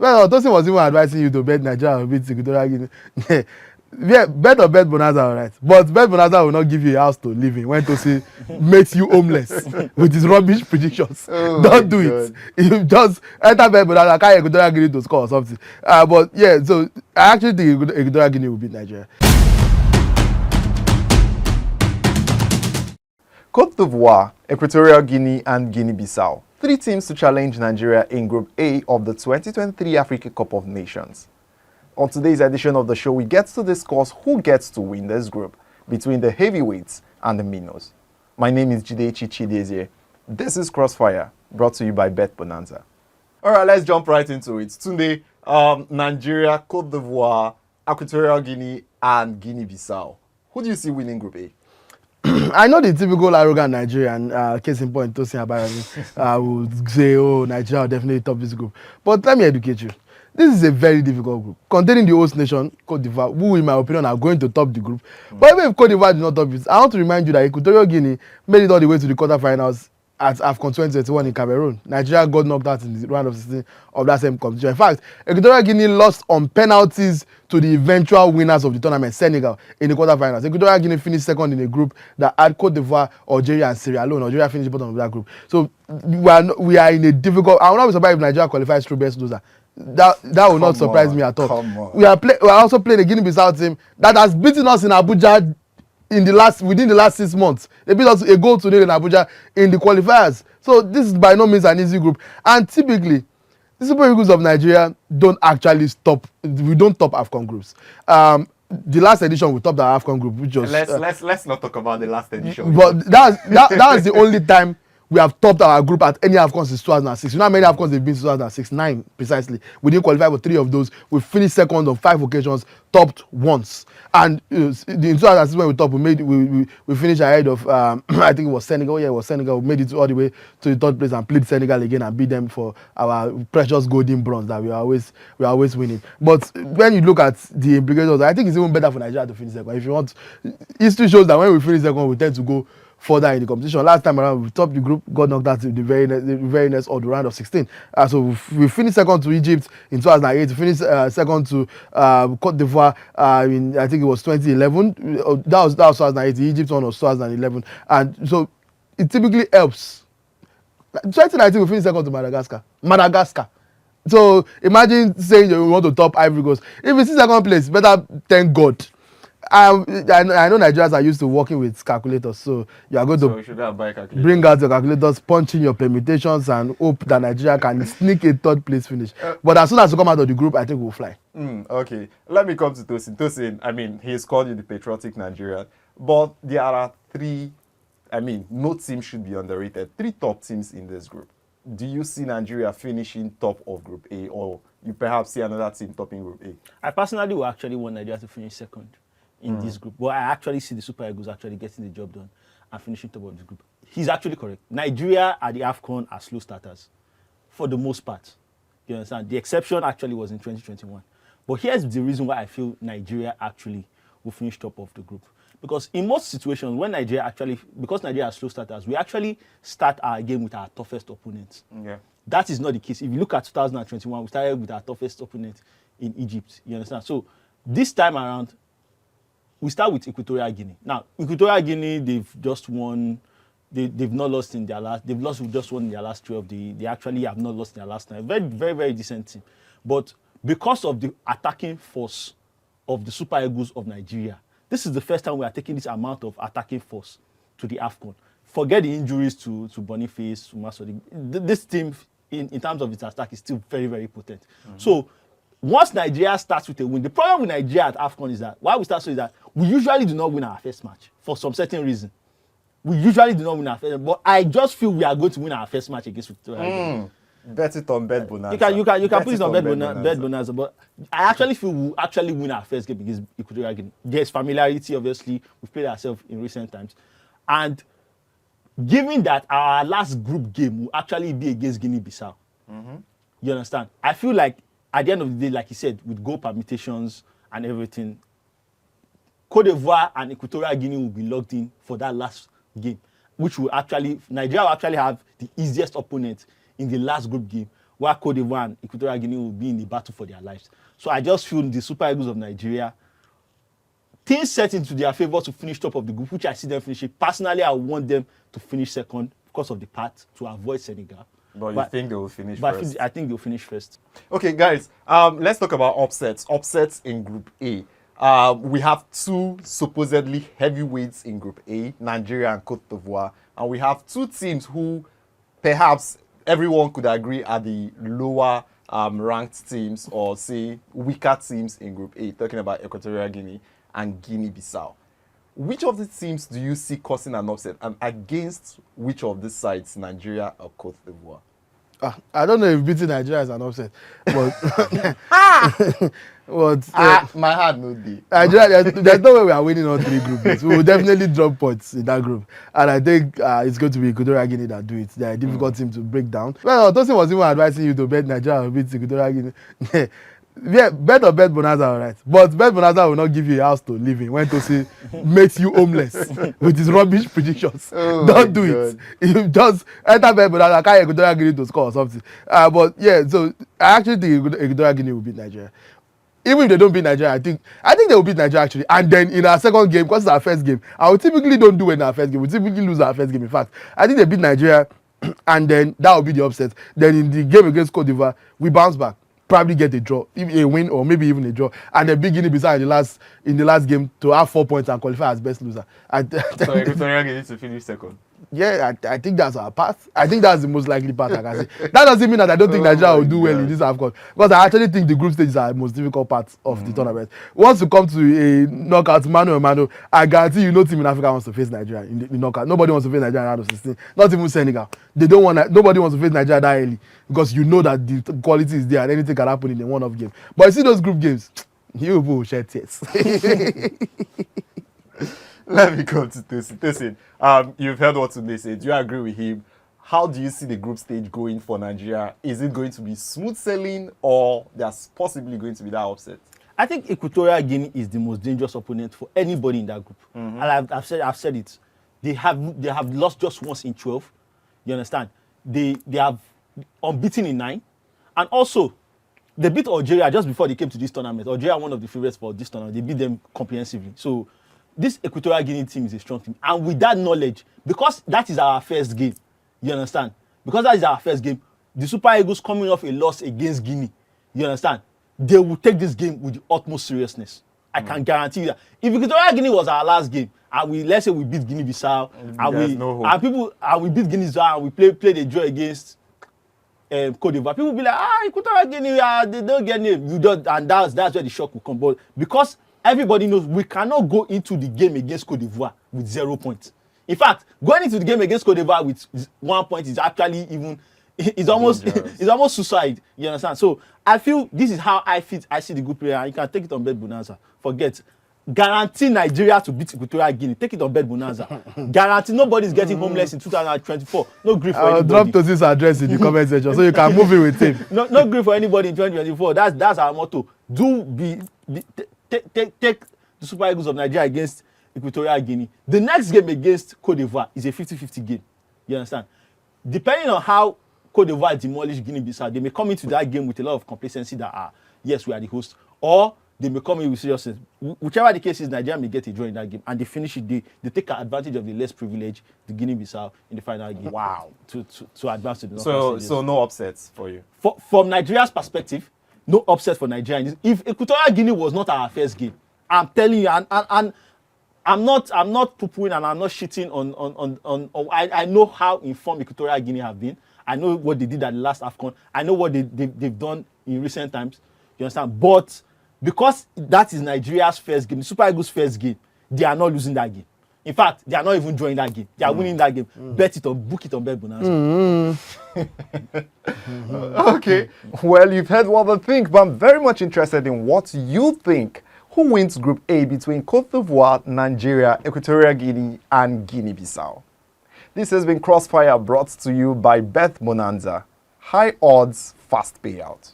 Well, Tosin was even advising you to bet Nigeria will beat Equatorial Guinea. Yeah, bet or bet bonanza, all right. But bet bonanza will not give you a house to live in when Tosin makes you homeless with his rubbish predictions. Oh my Don't do it. God. You just enter bet bonanza, carry Equatorial Guinea to score or something. But yeah, so I actually think Equatorial Guinea will beat Nigeria. Cote d'Ivoire, Equatorial Guinea, and Guinea-Bissau. 3 teams to challenge Nigeria in Group A of the 2023 Africa Cup of Nations. On today's edition of the show, we get to discuss who gets to win this group between the heavyweights and the minnows. My name is Jidechi Chidezie. This is Crossfire, brought to you by Bet Bonanza. All right, let's jump right into it. Today, Nigeria, Cote d'Ivoire, Equatorial Guinea, and Guinea-Bissau. Who do you see winning Group A? I know the typical arrogant Nigerian, case in point, Tosin Abayami, would say, oh, Nigeria will definitely top this group. But let me educate you. This is a very difficult group. Containing the host nation, Cote d'Ivoire, who, in my opinion, are going to top the group. But even if Cote d'Ivoire did not top it, I want to remind you that Equatorial Guinea made it all the way to the quarterfinals at Afcon 2021 in Cameroon. Nigeria got knocked out in the round of 16 of that same competition. In fact, Equatorial Guinea lost on penalties to the eventual winners of the tournament, Senegal, in the quarterfinals. Equatorial Guinea finished second in a group that had Cote d'Ivoire, Algeria, and Sierra Leone. Algeria finished bottom of that group. So we are in a difficult. I will not be surprised if Nigeria qualifies through best loser. That will not surprise me at all. We are also playing a Guinea-Bissau team that has beaten us in Abuja within the last 6 months. They beat us a goal today in Abuja in the qualifiers. So this is by no means an easy group. And typically, the Super Eagles of Nigeria don't actually top. We don't top Afcon groups. The last edition we topped our Afcon group, which was let's not talk about the last edition. But that's the only time we have topped our group at any Afcon since 2006. You know how many Afcons they've been since 2006? 9 precisely. We didn't qualify for 3 of those. We finished second on 5 occasions, topped once. And in 2006 when we topped, we finished ahead of I think it was Senegal. Yeah, it was Senegal. We made it all the way to the 3rd place and played Senegal again and beat them for our precious golden bronze that we are always winning. But when you look at the implications, I think it's even better for Nigeria to finish second. If you want, history shows that when we finish second, we tend to go further in the competition. Last time around, we topped the group, got knocked out in the very next or the round of 16. So we finished second to Egypt in 2008. We finished second to Cote d'Ivoire in, I think it was 2011. That was 2008. The Egypt one was 2011. And so it typically helps. 2019, we finished second to Madagascar. So imagine saying you want to top Ivory Coast. If it's in second place, better thank God. I know Nigerians are used to working with calculators, so you are going to bring out your calculators, punch in your permutations, and hope that Nigeria can sneak a 3rd place finish. But as soon as you come out of the group, I think we'll fly. Okay, let me come to Tosin. Tosin, I mean, he's called you the patriotic Nigerian, but there are 3. I mean, no team should be underrated. 3 top teams in this group. Do you see Nigeria finishing top of Group A, or you perhaps see another team topping Group A? I personally would actually want Nigeria to finish second in this group. But I actually see the Super Eagles actually getting the job done and finishing top of the group. He's actually correct. Nigeria at the Afcon are slow starters for the most part. You understand? The exception actually was in 2021. But here's the reason why I feel Nigeria actually will finish top of the group. Because in most situations, because Nigeria are slow starters, we actually start our game with our toughest opponents. Yeah. That is not the case. If you look at 2021, we started with our toughest opponent in Egypt. You understand? So this time around, we start with Equatorial Guinea. Now, Equatorial Guinea, they've just won. They've not lost in their last. Just won in their last 12. They actually have not lost in their last 9. Very, very, very decent team. But because of the attacking force of the Super Eagles of Nigeria, this is the first time we are taking this amount of attacking force to the Afcon. Forget the injuries to Boniface, to Masodi. This team, in terms of its attack, is still very, very potent. So once Nigeria starts with a win, the problem with Nigeria at Afcon is that, why we start so is that we usually do not win our first match for some certain reason. We usually do not win our first, but I just feel we are going to win our first match against Victoria. Bet it on Bet Bonanza. You can put it on Bet Bonanza, but I actually feel we'll actually win our first game against Equatorial Guinea. There's familiarity, obviously. We've played ourselves in recent times. And given that our last group game will actually be against Guinea-Bissau, you understand? I feel like at the end of the day, like you said, with goal permutations and everything, Cote d'Ivoire and Equatorial Guinea will be locked in for that last game, which will actually, Nigeria will actually have the easiest opponent in the last group game while Cote d'Ivoire and Equatorial Guinea will be in the battle for their lives. So I just feel the Super Eagles of Nigeria, things set into their favor to finish top of the group, which I see them finishing. Personally, I want them to finish second because of the path to avoid Senegal. But you think they will finish but first? I think they'll finish first. Okay, guys, let's talk about upsets. Upsets in Group A. We have two supposedly heavyweights in Group A, Nigeria and Cote d'Ivoire. And we have two teams who perhaps everyone could agree are the lower ranked teams, or say weaker teams in Group A, talking about Equatorial Guinea and Guinea-Bissau. Which of the teams do you see causing an upset, and against which of the sides, Nigeria or Cote d'Ivoire? I don't know if beating Nigeria is an upset, but My heart no day. Nigeria, there's no way we are winning all three group games. We will definitely drop points in that group, and I think it's going to be Equatorial Guinea that do it. They're a difficult team to break down. Well, Tosin was even advising you to bet Nigeria will beat Equatorial Guinea. Yeah, bet Bonanza, all right. But bet Bonanza will not give you a house to live in when Tosin makes you homeless with his rubbish predictions. Don't do it. You just enter bet Bonanza, carry Equatorial Guinea to score or something. But yeah, so I actually think Equatorial Guinea will beat Nigeria. Even if they don't beat Nigeria, I think they will beat Nigeria actually. And then in our second game, because it's our first game, I will typically don't do well in our first game. We typically lose our first game. In fact, I think they beat Nigeria, and then that will be the upset. Then in the game against Cote d'Ivoire, we bounce back. Probably get a draw, a win, or maybe even a draw, and then beat Guinea-Bissau in the last game to have 4 points and qualify as best loser. So Equatorial Guinea to finish second. Yeah, I think that's our path. I think that's the most likely path I can say. That doesn't mean that I don't think Nigeria will do well in this Afcon, because I actually think the group stages are the most difficult parts of the tournament. Once you come to a knockout, mano, I guarantee you no team in Africa wants to face Nigeria in the knockout. Nobody wants to face Nigeria in round of 16. Not even Senegal. Nobody wants to face Nigeria that early, because you know that the quality is there and anything can happen in a one-off game. But you see those group games, you will shed tears. Let me come to Tosin. You've heard what Tunde said. Do you agree with him? How do you see the group stage going for Nigeria? Is it going to be smooth sailing, or there's possibly going to be that upset? I think Equatorial Guinea is the most dangerous opponent for anybody in that group. And I've said it. They have lost just once in 12. You understand? They have unbeaten in 9, and also they beat Algeria just before they came to this tournament. Algeria, one of the favorites for this tournament, they beat them comprehensively. So this Equatorial Guinea team is a strong team. And with that knowledge, because that is our first game, you understand? Because that is our first game, the Super Eagles coming off a loss against Guinea, you understand? They will take this game with the utmost seriousness. I can guarantee you that. If Equatorial Guinea was our last game, and let's say we beat Guinea-Bissau, and we beat Guinea-Bissau, and we played a draw against Cote d'Ivoire, people will be like, Equatorial Guinea, they don't get name. And that's where the shock will come. But because everybody knows we cannot go into the game against Cote d'Ivoire with 0 points. In fact, going into the game against Cote d'Ivoire with 1 point is actually it's almost suicide. You understand? So I feel this is how I see the group player. You can take it on Bet Bonanza. Forget. Guarantee Nigeria to beat Equatorial Guinea. Take it on Bet Bonanza. Guarantee nobody's getting homeless in 2024. No grief for anybody. I'll drop Tosin's address in the comment section so you can move in with him. No grief for anybody in 2024. That's our motto. Take the Super Eagles of Nigeria against Equatorial Guinea. The next game against Cote d'Ivoire is a 50-50 game. You understand? Depending on how Cote d'Ivoire demolish Guinea-Bissau, they may come into that game with a lot of complacency that yes, we are the host, or they may come in with seriousness. Whichever the case is, Nigeria may get a draw in that game, and they finish it. They take advantage of the less privileged, the Guinea-Bissau, in the final game. Wow. To advance to the knockout stages. So no upsets for you. From Nigeria's perspective, no upset for Nigeria. If Equatorial Guinea was not our first game, I'm telling you, and I'm not poo-pooing and I'm not shitting on I know how informed Equatorial Guinea have been. I know what they did at the last Afcon. I know what they've done in recent times. You understand? But because that is Nigeria's first game, the Super Eagles' first game, they are not losing that game. In fact, they are not even drawing that game. They are winning that game. Bet it or book it on Bet Bonanza. Okay. Well, you've heard what I think, but I'm very much interested in what you think. Who wins Group A between Cote d'Ivoire, Nigeria, Equatorial Guinea, and Guinea-Bissau? This has been Crossfire, brought to you by Bet Bonanza. High odds, fast payout.